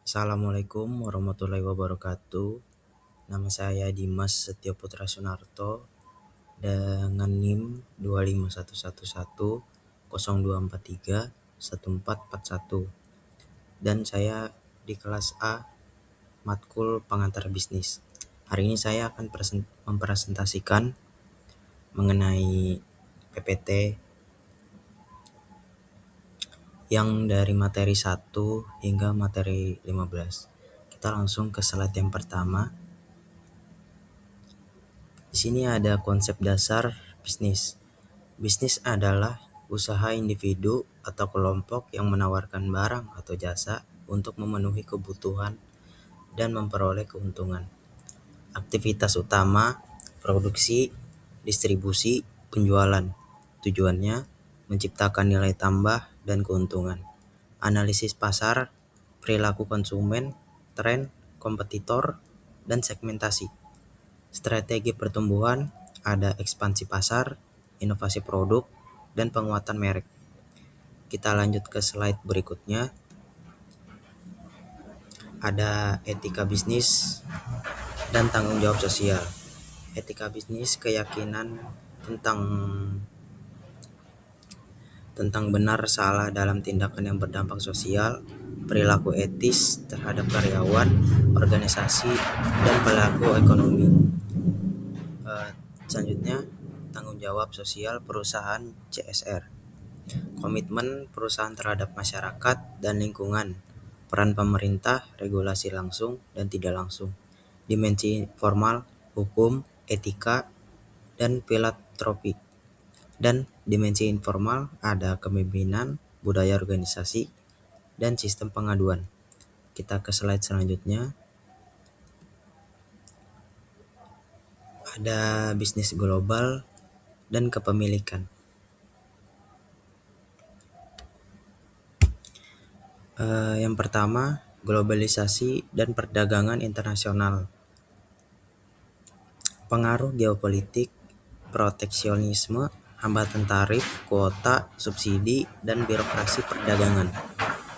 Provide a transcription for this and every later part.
Assalamualaikum warahmatullahi wabarakatuh. Nama saya Dimas Setio Putra Sunarto dengan NIM 2511102431441 dan saya di kelas A matkul pengantar bisnis. Hari ini saya akan mempresentasikan mengenai PPT yang dari materi 1 hingga materi 15. Kita langsung ke slide yang pertama. Di sini ada konsep dasar bisnis. Bisnis adalah usaha individu atau kelompok yang menawarkan barang atau jasa untuk memenuhi kebutuhan dan memperoleh keuntungan. Aktivitas utama, produksi, distribusi, penjualan. Tujuannya menciptakan nilai tambah dan keuntungan. Analisis pasar, perilaku konsumen, tren, kompetitor, dan segmentasi. Strategi pertumbuhan ada ekspansi pasar, inovasi produk, dan penguatan merek. Kita lanjut ke slide berikutnya. Ada etika bisnis dan tanggung jawab sosial. Etika bisnis keyakinan tentang benar salah dalam tindakan yang berdampak sosial, perilaku etis terhadap karyawan, organisasi, dan pelaku ekonomi. Selanjutnya, tanggung jawab sosial perusahaan CSR. Komitmen perusahaan terhadap masyarakat dan lingkungan, peran pemerintah, regulasi langsung dan tidak langsung, dimensi formal, hukum, etika, dan filantropi. Dan dimensi informal ada kepemimpinan, budaya organisasi, dan sistem pengaduan. Kita ke slide selanjutnya. Ada bisnis global dan kepemilikan. Yang pertama, globalisasi dan perdagangan internasional. Pengaruh geopolitik, proteksionisme, hambatan tarif, kuota, subsidi, dan birokrasi perdagangan.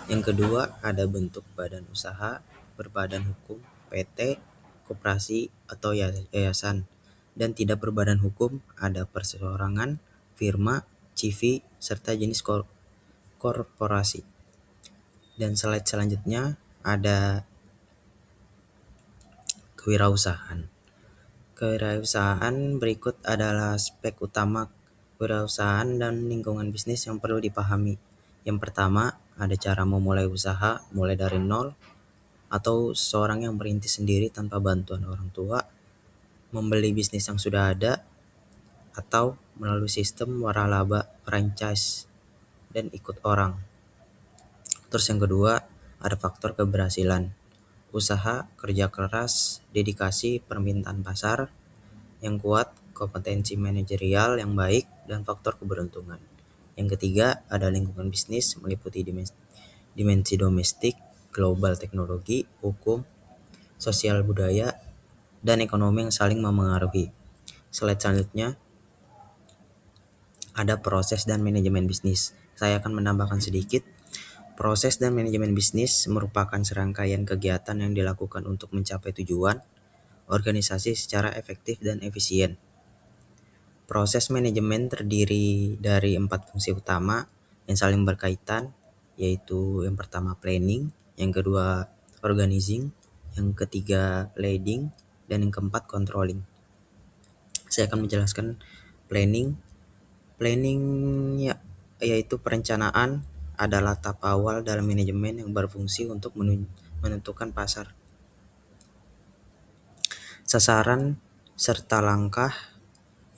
Yang kedua, ada bentuk badan usaha, berbadan hukum, PT, koperasi, atau yayasan, dan tidak berbadan hukum, ada perseorangan, firma, CV, serta jenis korporasi. Dan slide selanjutnya ada kewirausahaan. Kewirausahaan berikut adalah aspek utama kewirausahaan dan lingkungan bisnis yang perlu dipahami. Yang pertama, ada cara memulai usaha mulai dari nol atau seseorang yang merintis sendiri tanpa bantuan orang tua, membeli bisnis yang sudah ada, atau melalui sistem waralaba, franchise, dan ikut orang. Terus yang kedua, ada faktor keberhasilan. Usaha, kerja keras, dedikasi, permintaan pasar yang kuat, kompetensi manajerial yang baik, dan faktor keberuntungan. Yang ketiga, ada lingkungan bisnis meliputi dimensi domestik, global teknologi, hukum, sosial budaya, dan ekonomi yang saling memengaruhi. Slide selanjutnya ada proses dan manajemen bisnis. Saya akan menambahkan sedikit. Proses dan manajemen bisnis merupakan serangkaian kegiatan yang dilakukan untuk mencapai tujuan organisasi secara efektif dan efisien. Proses manajemen terdiri dari 4 fungsi utama yang saling berkaitan, yaitu yang pertama planning, yang kedua organizing, yang ketiga leading, dan yang keempat controlling. Saya akan menjelaskan planning. Planning yaitu perencanaan adalah tahap awal dalam manajemen yang berfungsi untuk menentukan pasar, sasaran, serta langkah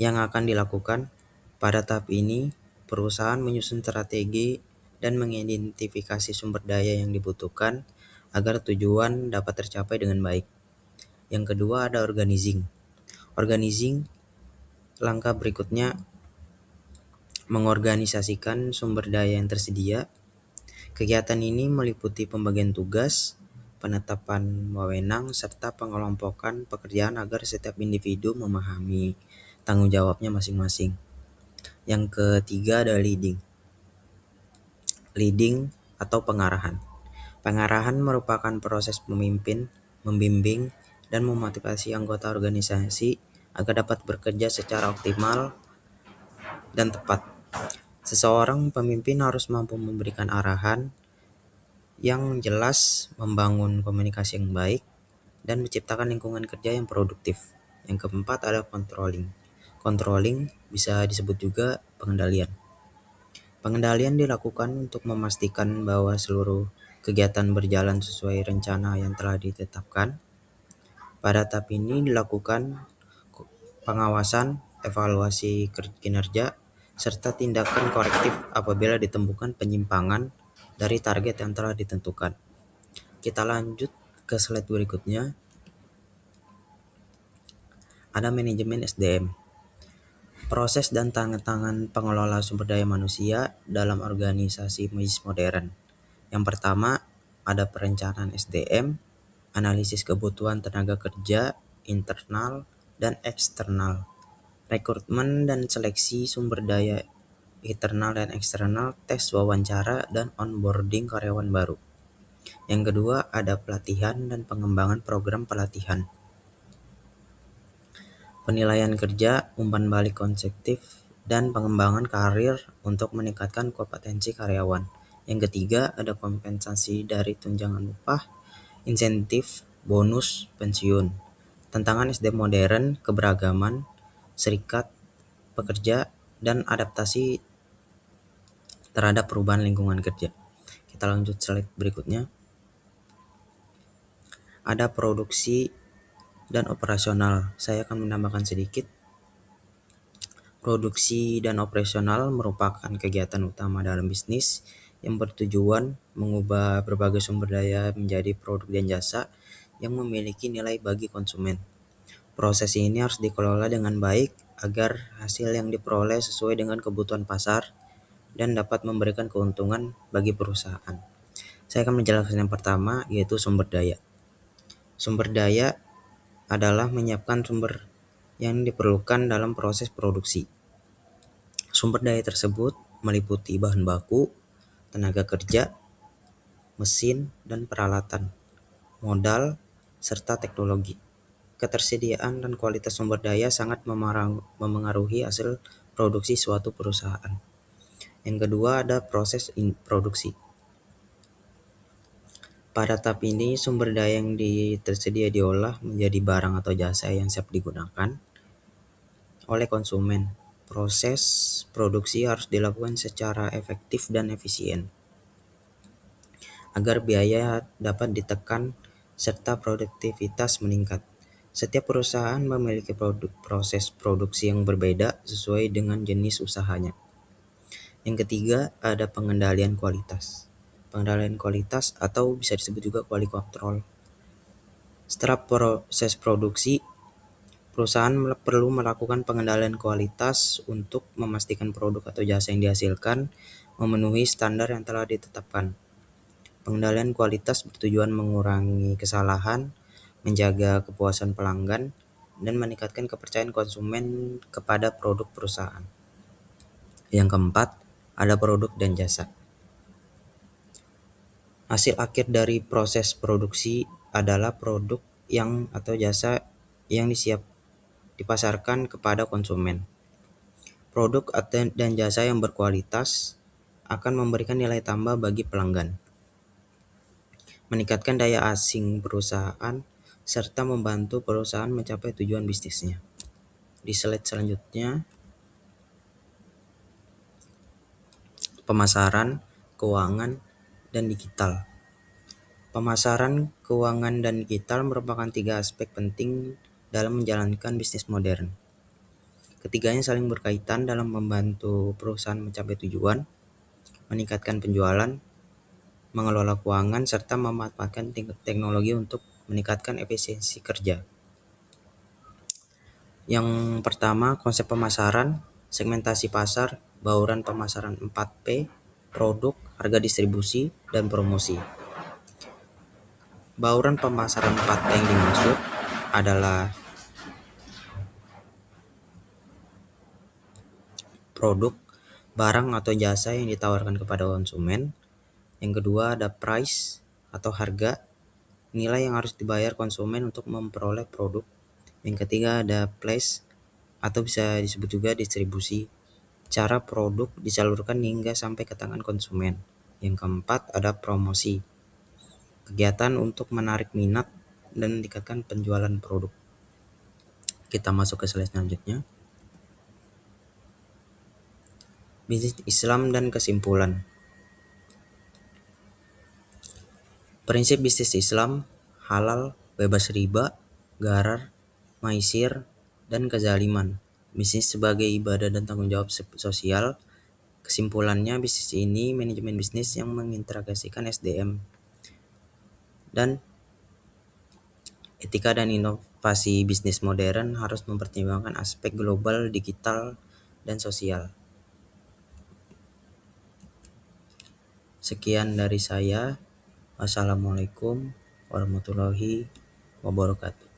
yang akan dilakukan. Pada tahap ini, perusahaan menyusun strategi dan mengidentifikasi sumber daya yang dibutuhkan agar tujuan dapat tercapai dengan baik. Yang kedua ada organizing. Organizing, langkah berikutnya mengorganisasikan sumber daya yang tersedia. Kegiatan ini meliputi pembagian tugas, penetapan wewenang, serta pengelompokan pekerjaan agar setiap individu memahami tanggung jawabnya masing-masing. Yang ketiga ada leading. Leading atau pengarahan. Pengarahan merupakan proses pemimpin, membimbing, dan memotivasi anggota organisasi agar dapat bekerja secara optimal dan tepat. Seseorang pemimpin harus mampu memberikan arahan yang jelas, membangun komunikasi yang baik, dan menciptakan lingkungan kerja yang produktif. Yang keempat ada controlling. Controlling bisa disebut juga pengendalian. Pengendalian dilakukan untuk memastikan bahwa seluruh kegiatan berjalan sesuai rencana yang telah ditetapkan. Pada tahap ini dilakukan pengawasan, evaluasi kinerja, serta tindakan korektif apabila ditemukan penyimpangan dari target yang telah ditentukan. Kita lanjut ke slide berikutnya. Ada manajemen SDM. Proses dan tangan pengelola sumber daya manusia dalam organisasi bisnis modern. Yang pertama, ada perencanaan SDM, analisis kebutuhan tenaga kerja internal dan eksternal, rekrutmen dan seleksi sumber daya internal dan eksternal, tes wawancara dan onboarding karyawan baru. Yang kedua, ada pelatihan dan pengembangan program pelatihan. Penilaian kerja, umpan balik konseptif, dan pengembangan karir untuk meningkatkan kompetensi karyawan. Yang ketiga, ada kompensasi dari tunjangan upah, insentif, bonus, pensiun. Tantangan SD modern, keberagaman, serikat, pekerja, dan adaptasi terhadap perubahan lingkungan kerja. Kita lanjut slide berikutnya. Ada produksi dan operasional. Saya akan menambahkan sedikit. Produksi dan operasional merupakan kegiatan utama dalam bisnis yang bertujuan mengubah berbagai sumber daya menjadi produk dan jasa yang memiliki nilai bagi konsumen. Proses ini harus dikelola dengan baik agar hasil yang diperoleh sesuai dengan kebutuhan pasar dan dapat memberikan keuntungan bagi perusahaan. Saya akan menjelaskan yang pertama, yaitu sumber daya. Sumber daya adalah menyiapkan sumber yang diperlukan dalam proses produksi. Sumber daya tersebut meliputi bahan baku, tenaga kerja, mesin dan peralatan, modal, serta teknologi. Ketersediaan dan kualitas sumber daya sangat memengaruhi hasil produksi suatu perusahaan. Yang kedua ada proses produksi. Pada tahap ini, sumber daya yang tersedia diolah menjadi barang atau jasa yang siap digunakan oleh konsumen. Proses produksi harus dilakukan secara efektif dan efisien agar biaya dapat ditekan serta produktivitas meningkat. Setiap perusahaan memiliki proses produksi yang berbeda sesuai dengan jenis usahanya. Yang ketiga, ada pengendalian kualitas. Pengendalian kualitas atau bisa disebut juga quality control. Setelah proses produksi, perusahaan perlu melakukan pengendalian kualitas untuk memastikan produk atau jasa yang dihasilkan memenuhi standar yang telah ditetapkan. Pengendalian kualitas bertujuan mengurangi kesalahan, menjaga kepuasan pelanggan, dan meningkatkan kepercayaan konsumen kepada produk perusahaan. Yang keempat, ada produk dan jasa. Hasil akhir dari proses produksi adalah produk yang atau jasa yang dipasarkan kepada konsumen. Produk dan jasa yang berkualitas akan memberikan nilai tambah bagi pelanggan, meningkatkan daya asing perusahaan, serta membantu perusahaan mencapai tujuan bisnisnya. Di slide selanjutnya, pemasaran, keuangan, dan digital. Pemasaran, keuangan, dan digital merupakan 3 aspek penting dalam menjalankan bisnis modern. Ketiganya saling berkaitan dalam membantu perusahaan mencapai tujuan, meningkatkan penjualan, mengelola keuangan, serta memanfaatkan teknologi untuk meningkatkan efisiensi kerja. Yang pertama, konsep pemasaran, segmentasi pasar, bauran pemasaran 4P, produk, harga distribusi, dan promosi. Bauran pemasaran 4P yang dimaksud adalah produk, barang atau jasa yang ditawarkan kepada konsumen. Yang kedua ada price, atau harga, nilai yang harus dibayar konsumen untuk memperoleh produk. Yang ketiga ada place atau bisa disebut juga distribusi, cara produk disalurkan hingga sampai ke tangan konsumen. Yang keempat ada promosi, kegiatan untuk menarik minat dan meningkatkan penjualan produk. Kita masuk ke slide selanjutnya. Bisnis Islam dan kesimpulan. Prinsip bisnis Islam: halal, bebas riba, gharar, maisir, dan kezaliman. Bisnis sebagai ibadah dan tanggung jawab sosial. Kesimpulannya, bisnis ini manajemen bisnis yang mengintegrasikan SDM dan etika dan inovasi bisnis modern harus mempertimbangkan aspek global, digital, dan sosial. Sekian dari saya. Wassalamualaikum warahmatullahi wabarakatuh.